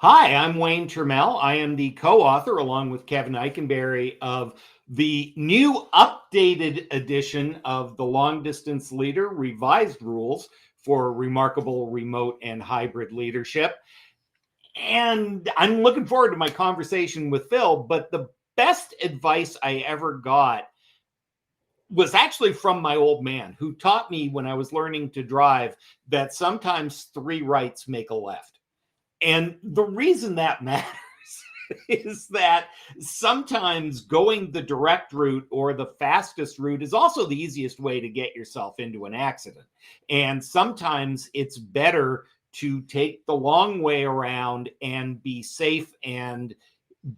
Hi, I'm Wayne Turmel. I am the co-author, along with Kevin Eikenberry, of the new updated edition of the Long Distance Leader Revised Rules for Remarkable Remote and Hybrid Leadership. And I'm looking forward to my conversation with Phil, but the best advice I ever got was actually from my old man, who taught me when I was learning to drive that sometimes three rights make a left. And the reason that matters is that sometimes going the direct route or the fastest route is also the easiest way to get yourself into an accident. And sometimes it's better to take the long way around and be safe and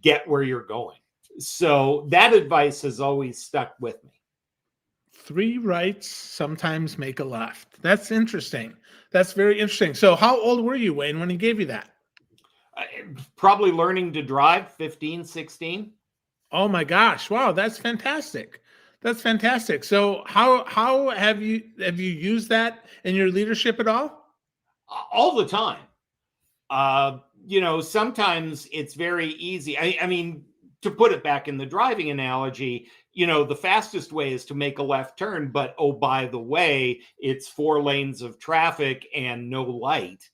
get where you're going. So that advice has always stuck with me. Three rights sometimes make a left. That's interesting. That's very interesting. So how old were you, Wayne, when he gave you that? Probably learning to drive, 15, 16. Oh my gosh. Wow, that's fantastic. That's fantastic. So how have you used that in your leadership at all? All the time. Sometimes it's very easy. I mean, to put it back in the driving analogy, the fastest way is to make a left turn, but oh, by the way, it's 4 lanes of traffic and no light.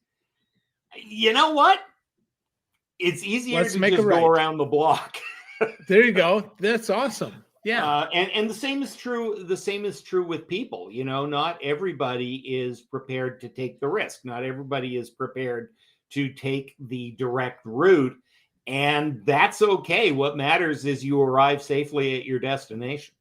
You know what? It's easier Let's to make just a right. go around the block. There you go. That's awesome. Yeah. And the same is true. The same is true with people. Not everybody is prepared to take the risk. Not everybody is prepared to take the direct route. And that's okay. What matters is you arrive safely at your destination.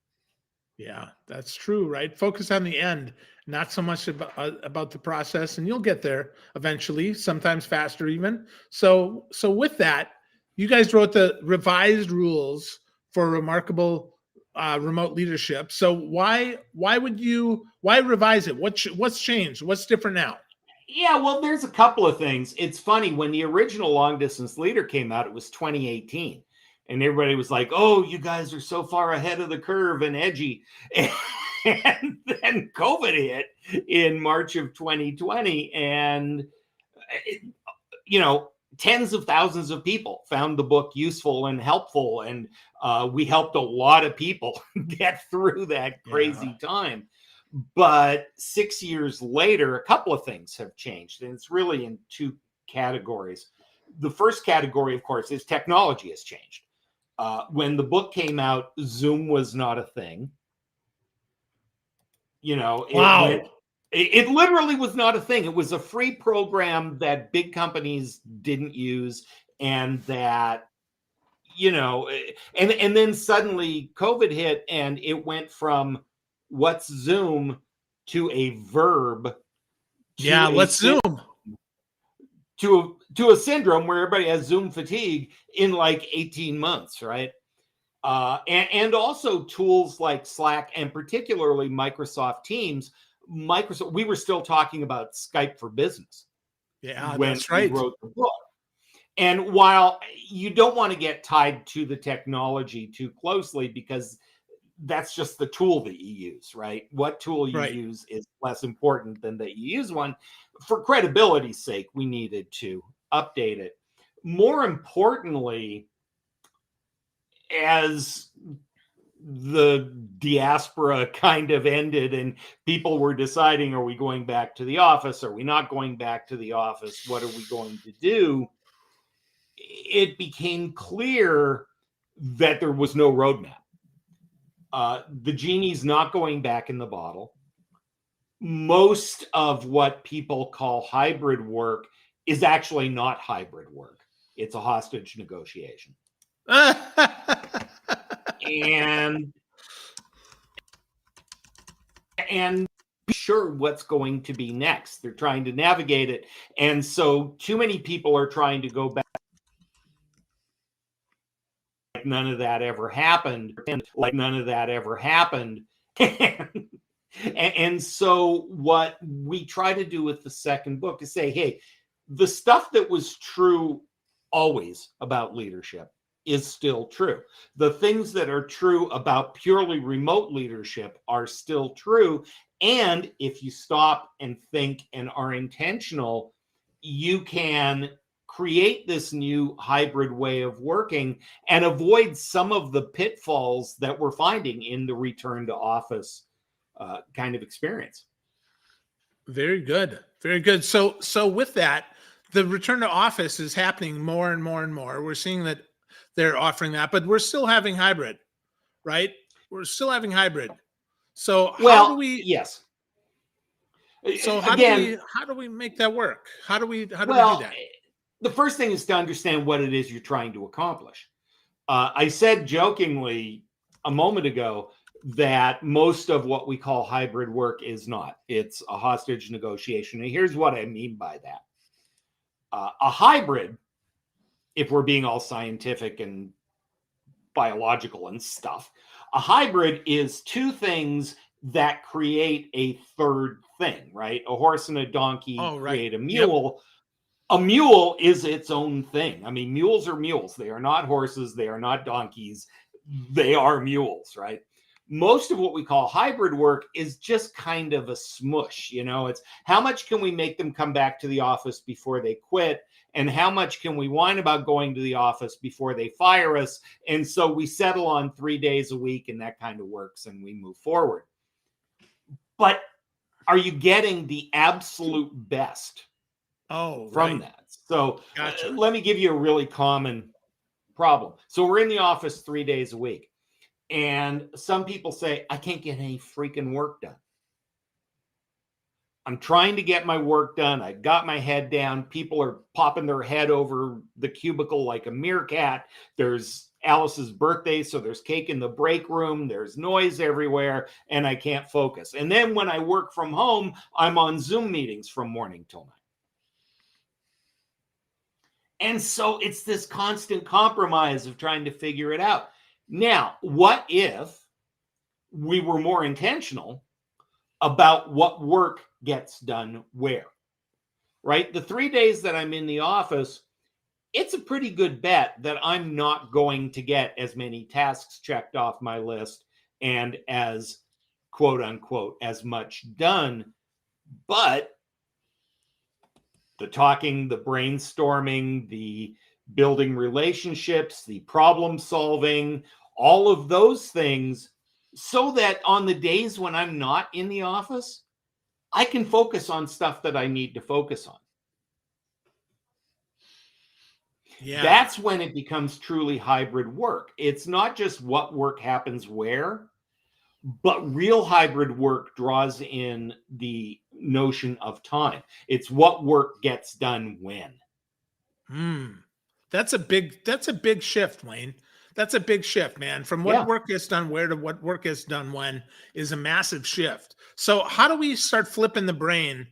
Yeah, that's true, right? Focus on the end, not so much about the process, and you'll get there eventually, sometimes faster even. So with that, you guys wrote the revised rules for remarkable remote leadership. So why revise it? What's changed? What's different now? Yeah, well, there's a couple of things. It's funny, when the original Long Distance Leader came out, it was 2018. And everybody was like, oh, you guys are so far ahead of the curve and edgy. And then COVID hit in March of 2020. And, tens of thousands of people found the book useful and helpful. And we helped a lot of people get through that crazy time. But 6 years later, a couple of things have changed. And it's really in 2 categories. The first category, of course, is technology has changed. When the book came out, Zoom was not a thing. Wow. It literally was not a thing. It was a free program that big companies didn't use, and that, and then suddenly COVID hit, and it went from what's Zoom to a verb. Let's Zoom. To a syndrome where everybody has Zoom fatigue in like 18 months, right? And also tools like Slack, and particularly Microsoft Teams. We were still talking about Skype for Business. Yeah, when that's right. we wrote the book. And while you don't want to get tied to the technology too closely, because that's just the tool that you use, right? What tool you use is less important than that you use one. For credibility's sake, we needed to update it. More importantly, as the diaspora kind of ended and people were deciding, are we going back to the office? Are we not going back to the office? What are we going to do? It became clear that there was no roadmap. The genie's not going back in the bottle. Most of what people call hybrid work is actually not hybrid work. It's a hostage negotiation. and sure what's going to be next. They're trying to navigate it. And so too many people are trying to go back. Like none of that ever happened. And so what we try to do with the second book is say, hey, the stuff that was true always about leadership is still true. The things that are true about purely remote leadership are still true. And if you stop and think and are intentional, you can create this new hybrid way of working and avoid some of the pitfalls that we're finding in the return to office kind of experience. Very good. Very good. So with that, the return to office is happening more and more and more. We're seeing that they're offering that, but we're still having hybrid, right? We're still having hybrid. So yes. So Again, how do we make that work? How do we do that? The first thing is to understand what it is you're trying to accomplish. I said jokingly a moment ago that most of what we call hybrid work is not. It's a hostage negotiation. And here's what I mean by that. A hybrid, if we're being all scientific and biological and stuff, a hybrid is two things that create a third thing, right? A horse and a donkey create a mule. Yep. A mule is its own thing. I mean, mules are mules. They are not horses. They are not donkeys. They are mules, right? Most of what we call hybrid work is just kind of a smush. You know, it's how much can we make them come back to the office before they quit? And how much can we whine about going to the office before they fire us? And so we settle on 3 days a week, and that kind of works, and we move forward. But are you getting the absolute best from that? So gotcha. Let me give you a really common problem. So we're in the office 3 days a week, and some people say, I can't get any freaking work done. I'm trying to get my work done. I got my head down. People are popping their head over the cubicle like a meerkat. There's Alice's birthday, so there's cake in the break room. There's noise everywhere, and I can't focus. And then when I work from home, I'm on Zoom meetings from morning till night. And so it's this constant compromise of trying to figure it out. Now, what if we were more intentional about what work gets done where, right? The 3 days that I'm in the office, it's a pretty good bet that I'm not going to get as many tasks checked off my list and as, quote unquote, as much done. But the talking, the brainstorming, the building relationships, the problem solving, all of those things, so that on the days when I'm not in the office, I can focus on stuff that I need to focus on. Yeah. That's when it becomes truly hybrid work. It's not just what work happens where, but real hybrid work draws in the notion of time. It's what work gets done when. That's a big shift, Wayne. That's a big shift, man. From what work gets done where to what work gets done when is a massive shift. So how do we start flipping the brain?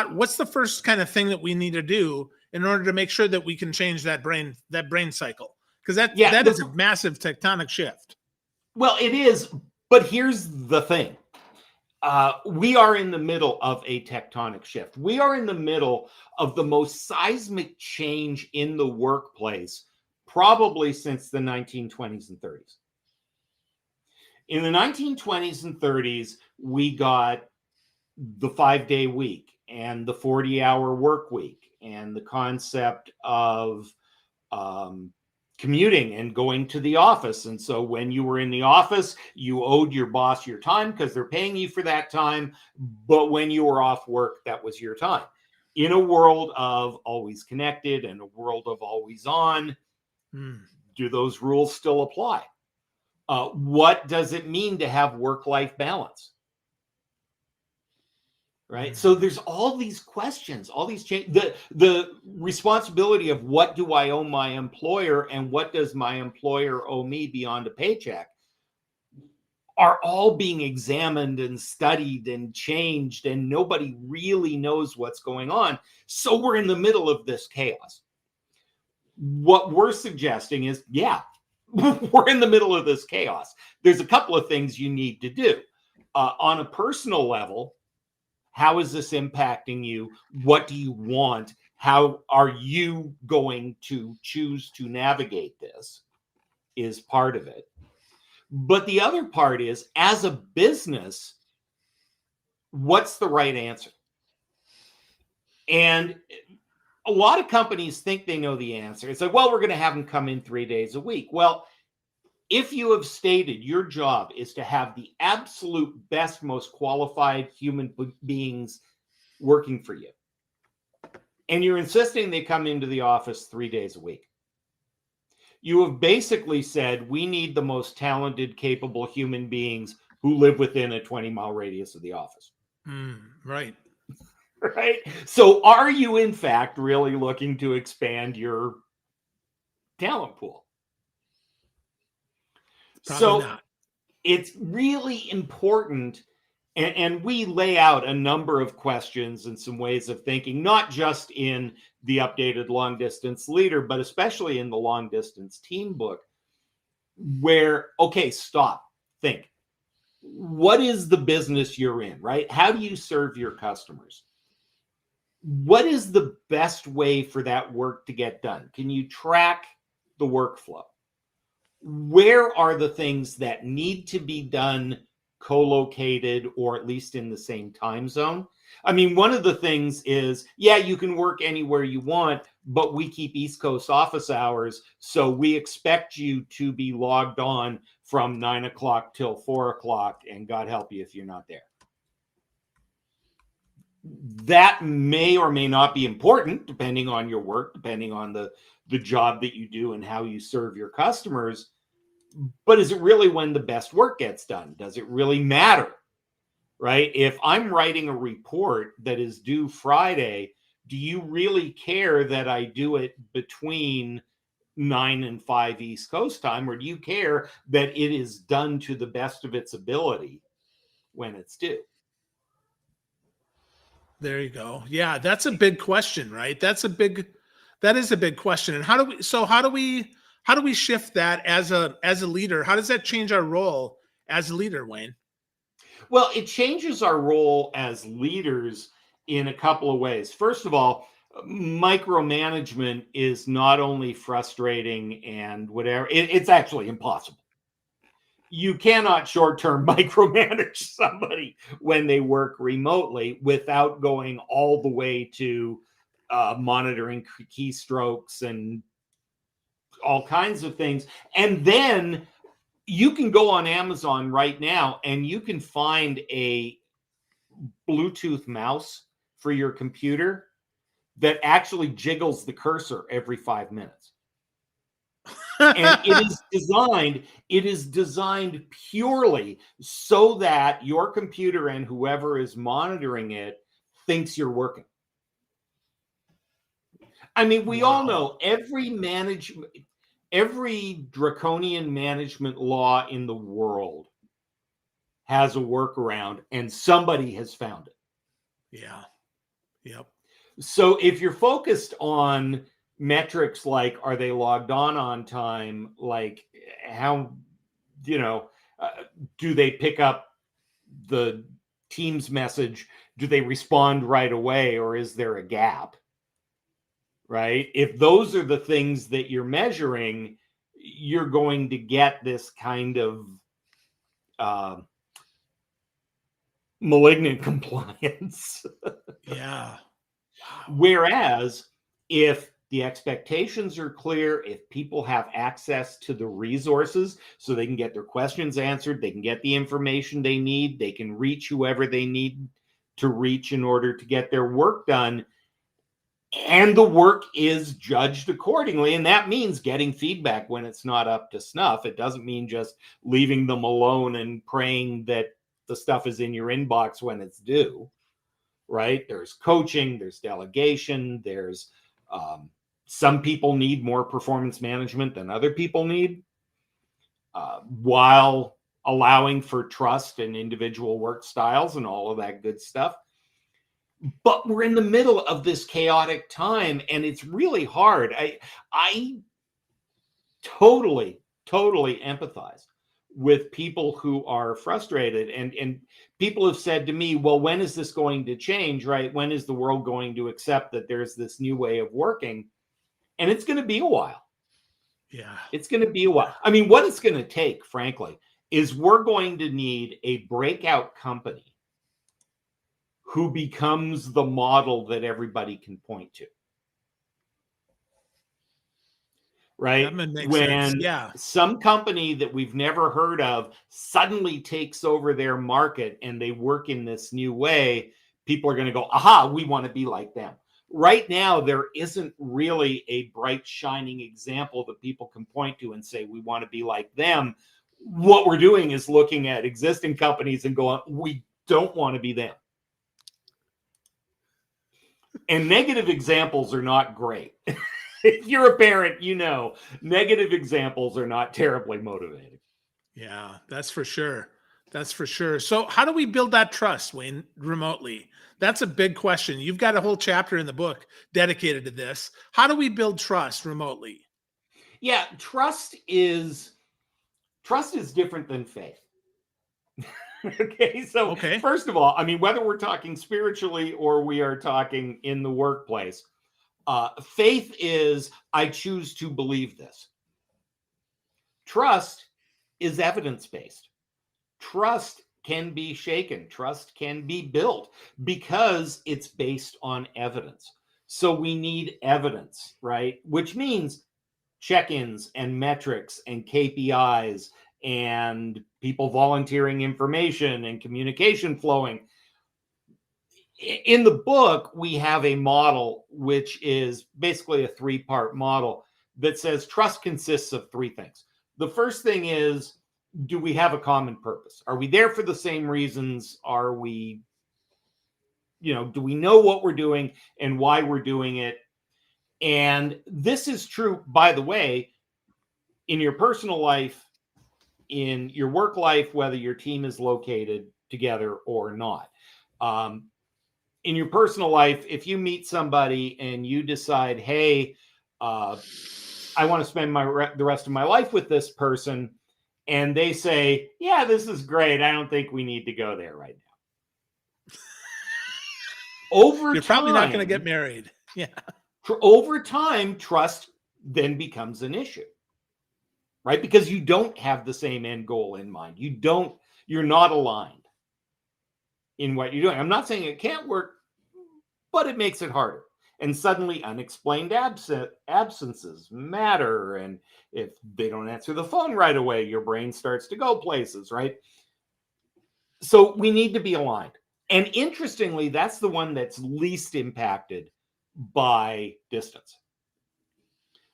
What's the first kind of thing that we need to do in order to make sure that we can change that brain cycle? Because that is a massive tectonic shift. Well, it is, but here's the thing. We are in the middle of a tectonic shift. We are in the middle of the most seismic change in the workplace probably since the 1920s and 30s. In the 1920s and 30s, we got the 5-day week and the 40-hour work week and the concept of commuting and going to the office. And so when you were in the office, you owed your boss your time because they're paying you for that time. But when you were off work, that was your time. In a world of always connected and a world of always on, do those rules still apply? What does it mean to have work-life balance? Right. So there's all these questions, all these changes, the responsibility of what do I owe my employer and what does my employer owe me beyond a paycheck are all being examined and studied and changed, and nobody really knows what's going on. So we're in the middle of this chaos. What we're suggesting is, we're in the middle of this chaos. There's a couple of things you need to do. On a personal level, how is this impacting you? What do you want? How are you going to choose to navigate this? Is part of it. But the other part is, as a business, what's the right answer? And a lot of companies think they know the answer. It's like, well, we're going to have them come in 3 days a week. Well, if you have stated your job is to have the absolute best, most qualified human beings working for you, and you're insisting they come into the office 3 days a week, you have basically said, we need the most talented, capable human beings who live within a 20-mile radius of the office. Right. Right. So are you, in fact, really looking to expand your talent pool? Probably not. It's really important. And we lay out a number of questions and some ways of thinking, not just in the updated long distance leader, but especially in the long distance team book, where, okay, stop, think. What is the business you're in, right? How do you serve your customers? What is the best way for that work to get done? Can you track the workflow? Where are the things that need to be done co-located or at least in the same time zone? I mean, one of the things is, yeah, you can work anywhere you want, but we keep East Coast office hours. So we expect you to be logged on from 9 o'clock till 4 o'clock, and God help you if you're not there. That may or may not be important, depending on your work, depending on the job that you do and how you serve your customers. But is it really when the best work gets done? Does it really matter? Right? If I'm writing a report that is due Friday, do you really care that I do it between 9 and 5 East Coast time, or do you care that it is done to the best of its ability when it's due? There you go. Yeah, that's a big question, right? That is a big question. And how do we shift that as a leader? How does that change our role as a leader, Wayne? Well, it changes our role as leaders in a couple of ways. First of all, micromanagement is not only frustrating and whatever, it's actually impossible. You cannot short-term micromanage somebody when they work remotely without going all the way to monitoring keystrokes and all kinds of things. And then you can go on Amazon right now and you can find a Bluetooth mouse for your computer that actually jiggles the cursor every 5 minutes. And it is designed purely so that your computer and whoever is monitoring it thinks you're working. I mean, we all know every draconian management law in the world has a workaround, and somebody has found it. Yeah. Yep. So if you're focused on metrics like, are they logged on time? Like how, do they pick up the Teams message? Do they respond right away, or is there a gap? Right? If those are the things that you're measuring, you're going to get this kind of malignant compliance. Yeah. Whereas if the expectations are clear, if people have access to the resources so they can get their questions answered, they can get the information they need, they can reach whoever they need to reach in order to get their work done, and the work is judged accordingly. And that means getting feedback when it's not up to snuff. It doesn't mean just leaving them alone and praying that the stuff is in your inbox when it's due. Right? There's coaching, there's delegation, there's some people need more performance management than other people need, while allowing for trust and individual work styles and all of that good stuff. But we're in the middle of this chaotic time, and it's really hard. I totally empathize with people who are frustrated, and people have said to me, well, when is this going to change, right? When is the world going to accept that there's this new way of working? And it's going to be a while. Yeah. It's going to be a while. I mean, what it's going to take, frankly, is we're going to need a breakout company who becomes the model that everybody can point to. right? That makes sense. When Yeah. some company that we've never heard of suddenly takes over their market and they work in this new way, people are going to go, aha, we want to be like them. Right now, there isn't really a bright, shining example that people can point to and say, we want to be like them. What we're doing is looking at existing companies and going, we don't want to be them. And negative examples are not great. If you're a parent, you know, negative examples are not terribly motivating. Yeah, that's for sure. That's for sure. So how do we build that trust, Wayne, remotely? That's a big question. You've got a whole chapter in the book dedicated to this. How do we build trust remotely? Yeah, trust is different than faith. Okay, so Okay. first of all, I mean, whether we're talking spiritually or we are talking in the workplace, faith is I choose to believe this. Trust is evidence based. Trust can be shaken, trust can be built because it's based on evidence. So we need evidence, right? Which means check ins and metrics and KPIs and people volunteering information and communication flowing. In the book, we have a model which is basically a 3-part model that says trust consists of 3 things. The first thing is, do we have a common purpose? Are we there for the same reasons? Are we, do we know what we're doing and why we're doing it? And this is true, by the way, in your personal life, in your work life, whether your team is located together or not. In your personal life, if you meet somebody and you decide, hey, I want to spend the rest of my life with this person, and they say, yeah, this is great, I don't think we need to go there right now. You're probably not going to get married. Yeah. Over time, trust then becomes an issue, right? Because you don't have the same end goal in mind. You're not aligned in what you're doing. I'm not saying it can't work, but it makes it harder. And suddenly unexplained absences matter. And if they don't answer the phone right away, your brain starts to go places, right? So we need to be aligned. And interestingly, that's the one that's least impacted by distance.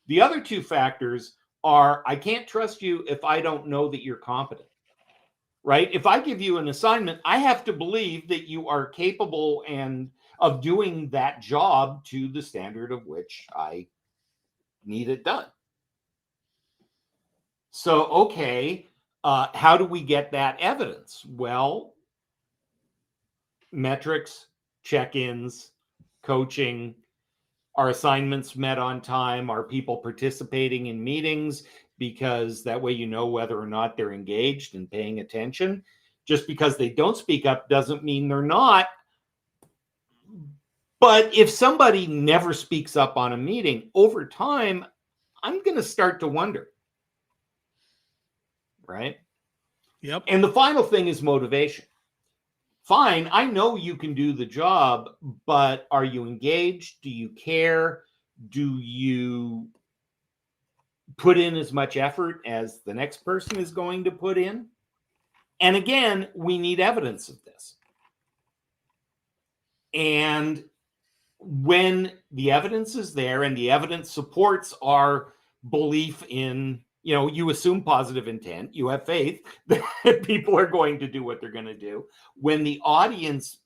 The other 2 factors are I can't trust you if I don't know that you're competent, right? If I give you an assignment, I have to believe that you are capable and of doing that job to the standard of which I need it done. So, okay, how do we get that evidence? Well, metrics, check-ins, coaching. Are assignments met on time? Are people participating in meetings? Because that way you know whether or not they're engaged and paying attention. Just because they don't speak up doesn't mean they're not. But if somebody never speaks up on a meeting, over time, I'm going to start to wonder. Right? Yep. And the final thing is motivation. Fine, I know you can do the job, but are you engaged? Do you care? Do you put in as much effort as the next person is going to put in? And again, we need evidence of this. And when the evidence is there and the evidence supports our belief in, you assume positive intent, you have faith that people are going to do what they're going to do. When the audience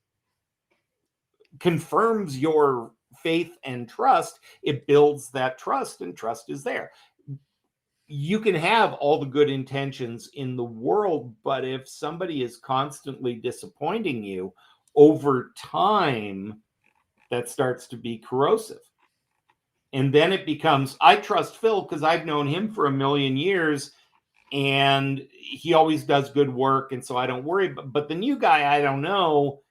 confirms your faith and trust, it builds that trust, and trust is there. You can have all the good intentions in the world, but if somebody is constantly disappointing you over time, that starts to be corrosive. And then it becomes, I trust Phil because I've known him for 1,000,000 years and he always does good work. And so I don't worry. But the new guy, I don't know.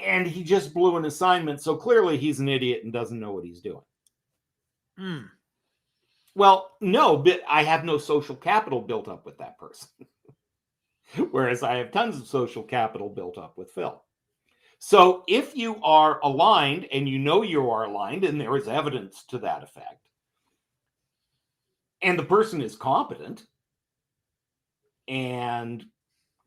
And he just blew an assignment. So clearly he's an idiot and doesn't know what he's doing. Well, no, but I have no social capital built up with that person. Whereas I have tons of social capital built up with Phil. So if you are aligned and you know you are aligned and there is evidence to that effect, and the person is competent and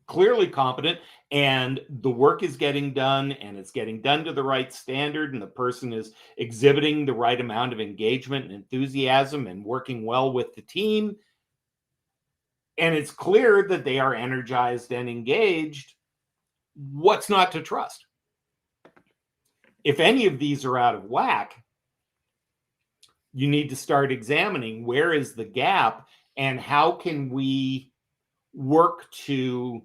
clearly competent, and the work is getting done, and it's getting done to the right standard, and the person is exhibiting the right amount of engagement and enthusiasm and working well with the team, and it's clear that they are energized and engaged, what's not to trust? If any of these are out of whack, you need to start examining where is the gap and how can we work to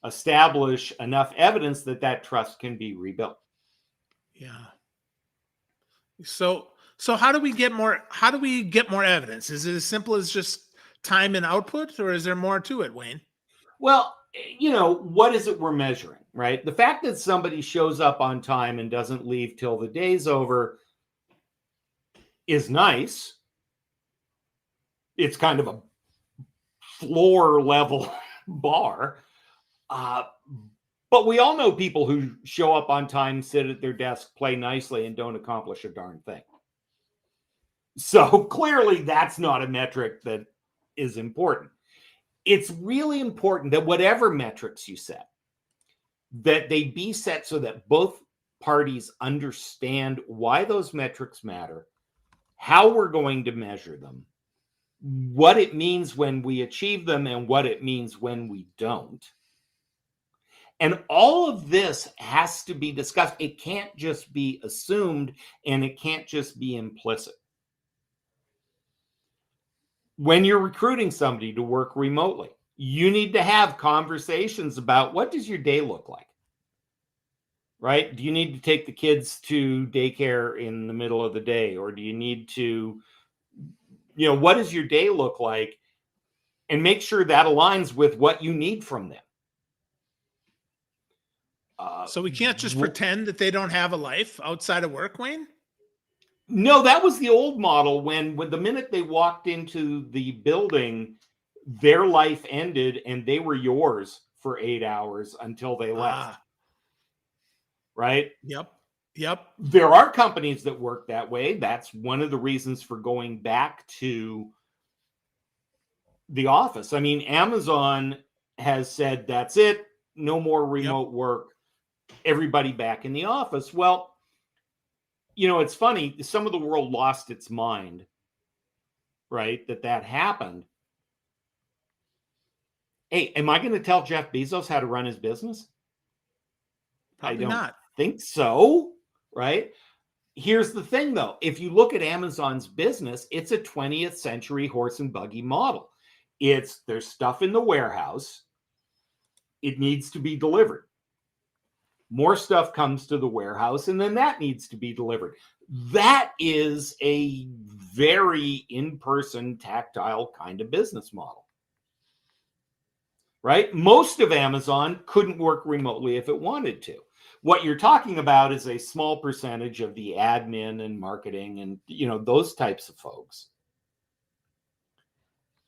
establish enough evidence that that trust can be rebuilt. Yeah. So how do we get more evidence? Is it as simple as just time and output, or is there more to it, Wayne? Well, what is it we're measuring, right? The fact that somebody shows up on time and doesn't leave till the day's over is nice. It's kind of a floor level bar. But we all know people who show up on time, sit at their desk, play nicely, and don't accomplish a darn thing. So clearly that's not a metric that is important. It's really important that whatever metrics you set, that they be set so that both parties understand why those metrics matter, how we're going to measure them, what it means when we achieve them, and what it means when we don't. And all of this has to be discussed. It can't just be assumed, and it can't just be implicit. When you're recruiting somebody to work remotely, you need to have conversations about what does your day look like, right? Do you need to take the kids to daycare in the middle of the day? Or do you need to, what does your day look like? And make sure that aligns with what you need from them. So we can't just pretend that they don't have a life outside of work, Wayne? No, that was the old model when the minute they walked into the building, their life ended and they were yours for 8 hours until they left. Right? Yep. There are companies that work that way. That's one of the reasons for going back to the office. I mean, Amazon has said that's it. No more remote work. Everybody back in the office. Well, it's funny. Some of the world lost its mind, right? That happened. Hey, am I going to tell Jeff Bezos how to run his business? Probably I don't not think so, right? Here's the thing, though. If you look at Amazon's business, it's a 20th century horse and buggy model. There's stuff in the warehouse. It needs to be delivered. More stuff comes to the warehouse, and then that needs to be delivered. That is a very in-person, tactile kind of business model, right? Most of Amazon couldn't work remotely if it wanted to. What you're talking about is a small percentage of the admin and marketing and, those types of folks.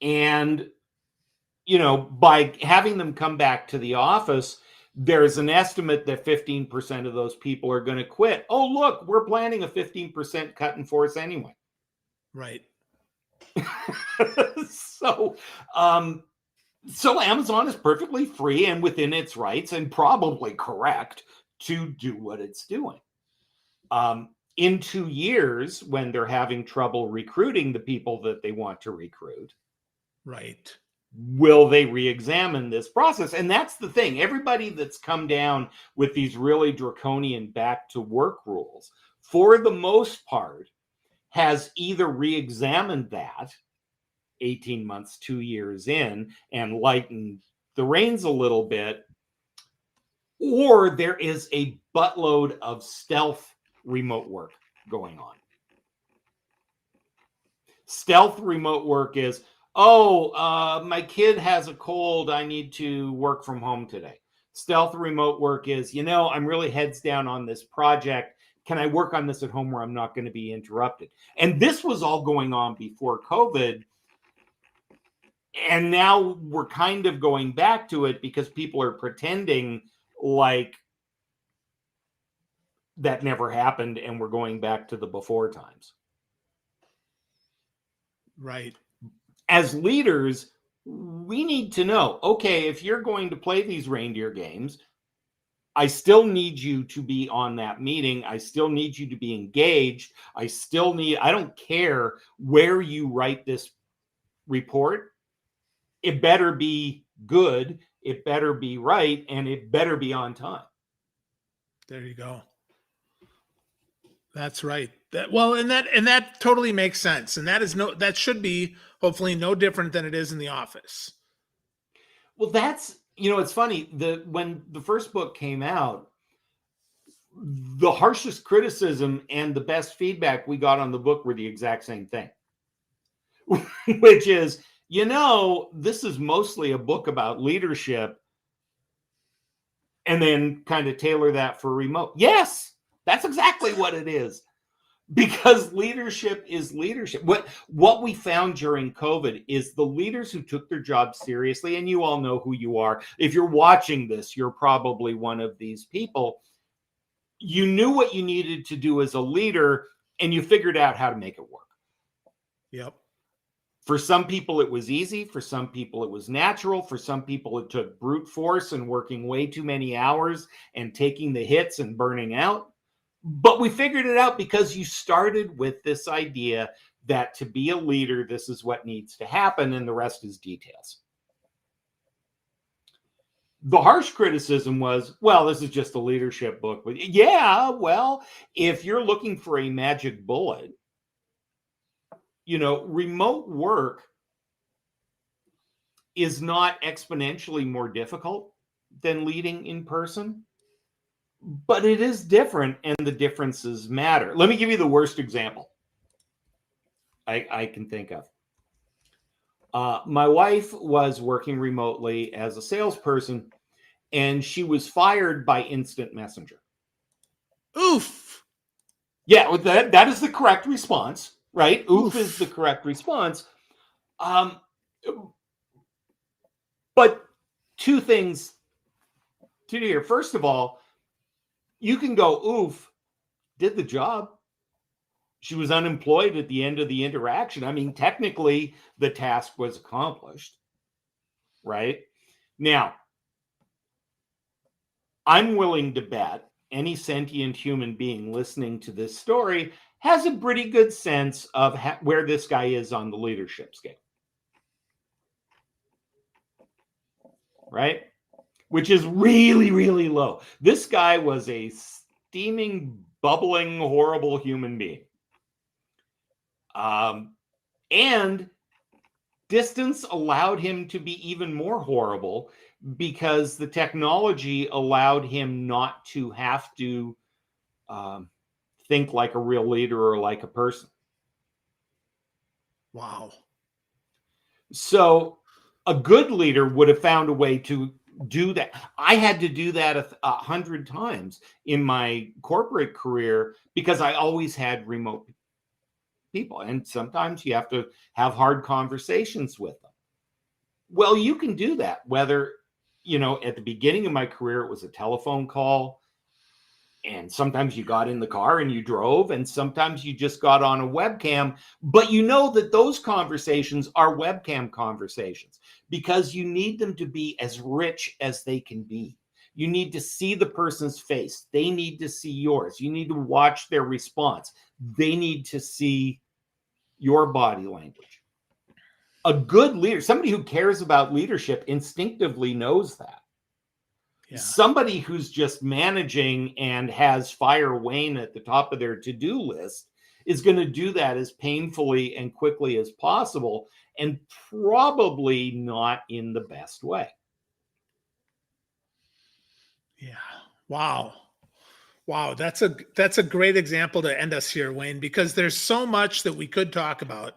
And, by having them come back to the office, there's an estimate that 15% of those people are going to quit. Oh, look, we're planning a 15% cut in force anyway. Right. So Amazon is perfectly free and within its rights and probably correct to do what it's doing. In 2 years, when they're having trouble recruiting the people that they want to recruit, right, will they re-examine this process? And that's the thing. Everybody that's come down with these really draconian back to work rules, for the most part, has either re-examined that 18 months, 2 years in, and lightened the reins a little bit, or there is a buttload of stealth remote work going on. Stealth remote work is, my kid has a cold. I need to work from home today. Stealth remote work is, I'm really heads down on this project. Can I work on this at home where I'm not going to be interrupted? And this was all going on before COVID. And now we're kind of going back to it because people are pretending like that never happened and we're going back to the before times. Right. as leaders, we need to know, okay, if you're going to play these reindeer games, I still need you to be on that meeting. I still need you to be engaged. I don't care where you write this report. It better be good. It better be right. And it better be on time. There you go. That's right. That totally makes sense. And that should be hopefully no different than it is in the office. Well, it's funny. When the first book came out, the harshest criticism and the best feedback we got on the book were the exact same thing, which is, this is mostly a book about leadership, and then kind of tailor that for remote. Yes, that's exactly what it is, because leadership is leadership. What we found during COVID is the leaders who took their job seriously, and you all know who you are. If you're watching this, you're probably one of these people. You knew what you needed to do as a leader, and you figured out how to make it work. Yep. For some people, it was easy. For some people, it was natural. For some people, it took brute force and working way too many hours and taking the hits and burning out. But we figured it out because you started with this idea that to be a leader, this is what needs to happen, and the rest is details. The harsh criticism was, well, this is just a leadership book. But yeah, well, if you're looking for a magic bullet, remote work is not exponentially more difficult than leading in person, but it is different, and the differences matter. Let me give you the worst example I can think of. My wife was working remotely as a salesperson, and she was fired by instant messenger. Oof. Yeah, that is the correct response, right? Oof is the correct response. But two things to do here. First of all, you can go, oof, did the job. She was unemployed at the end of the interaction. I mean, technically, the task was accomplished, right? Now, I'm willing to bet any sentient human being listening to this story has a pretty good sense of where this guy is on the leadership scale, right? Which is really, really low. This guy was a steaming, bubbling, horrible human being. And distance allowed him to be even more horrible because the technology allowed him not to have to think like a real leader or like a person. Wow. So a good leader would have found a way to do that. I had to do that 100 times in my corporate career because I always had remote people. And sometimes you have to have hard conversations with them. Well, you can do that, whether, at the beginning of my career, it was a telephone call. And sometimes you got in the car and you drove, and sometimes you just got on a webcam. But you know that those conversations are webcam conversations because you need them to be as rich as they can be. You need to see the person's face. They need to see yours. You need to watch their response. They need to see your body language. A good leader, somebody who cares about leadership, instinctively knows that. Yeah. Somebody who's just managing and has fire Wayne at the top of their to-do list is going to do that as painfully and quickly as possible, and probably not in the best way. Yeah. Wow. That's a great example to end us here, Wayne, because there's so much that we could talk about,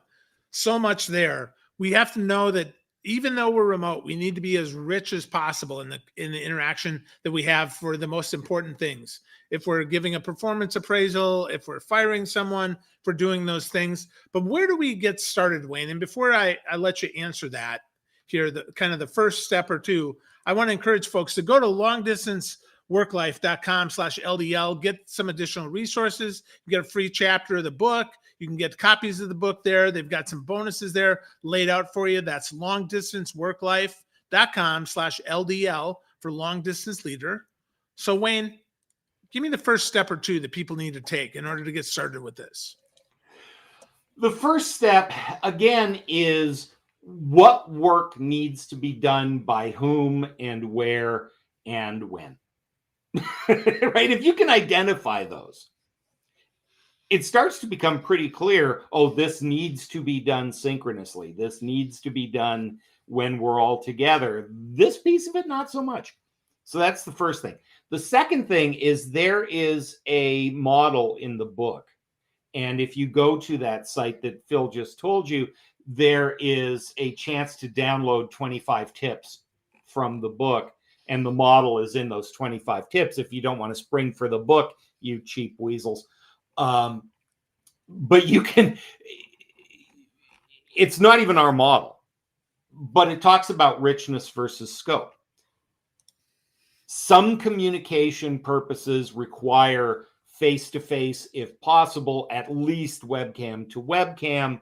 so much there. We have to know that even though we're remote, we need to be as rich as possible in the interaction that we have for the most important things. If we're giving a performance appraisal, if we're firing someone, for doing those things. But where do we get started, Wayne? And before I let you answer that here, the kind of the first step or two, I want to encourage folks to go to longdistanceworklife.com/LDL. Get some additional resources. You get a free chapter of the book. You can get copies of the book there. They've got some bonuses there laid out for you. That's longdistanceworklife.com/LDL for long distance leader. So Wayne, give me the first step or two that people need to take in order to get started with this. The first step, again, is what work needs to be done by whom and where and when. Right? If you can identify those, it starts to become pretty clear, oh, this needs to be done synchronously. This needs to be done when we're all together. This piece of it, not so much. So that's the first thing. The second thing is there is a model in the book. And if you go to that site that Phil just told you, there is a chance to download 25 tips from the book. And the model is in those 25 tips. If you don't want to spring for the book, you cheap weasels. But you can, it's not even our model, but it talks about richness versus scope. Some communication purposes require face-to-face, if possible, at least webcam to webcam.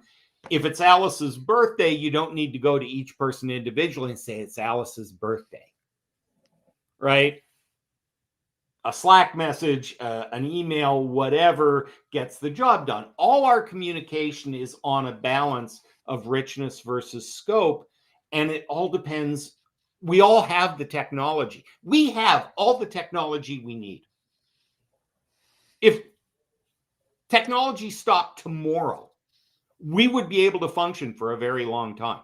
If it's Alice's birthday, you don't need to go to each person individually and say it's Alice's birthday, right? A Slack message, an email, whatever gets the job done. All our communication is on a balance of richness versus scope, and it all depends. We all have the technology. We have all the technology we need. If technology stopped tomorrow, we would be able to function for a very long time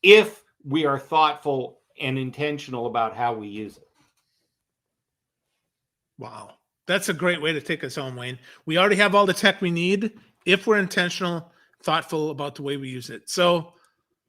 if we are thoughtful and intentional about how we use it. Wow. That's a great way to take us home, Wayne. We already have all the tech we need if we're intentional, thoughtful about the way we use it. So,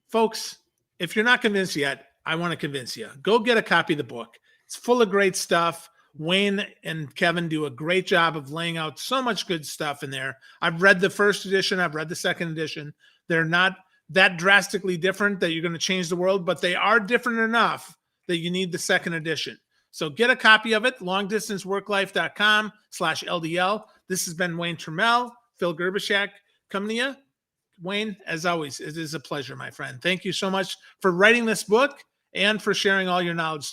folks, if you're not convinced yet, I want to convince you. Go get a copy of the book. It's full of great stuff. Wayne and Kevin do a great job of laying out so much good stuff in there. I've read the first edition. I've read the second edition. They're not that drastically different that you're going to change the world, but they are different enough that you need the second edition. So get a copy of it, longdistanceworklife.com/LDL. This has been Wayne Turmel, Phil Gerbyshak coming to you. Wayne, as always, it is a pleasure, my friend. Thank you so much for writing this book and for sharing all your knowledge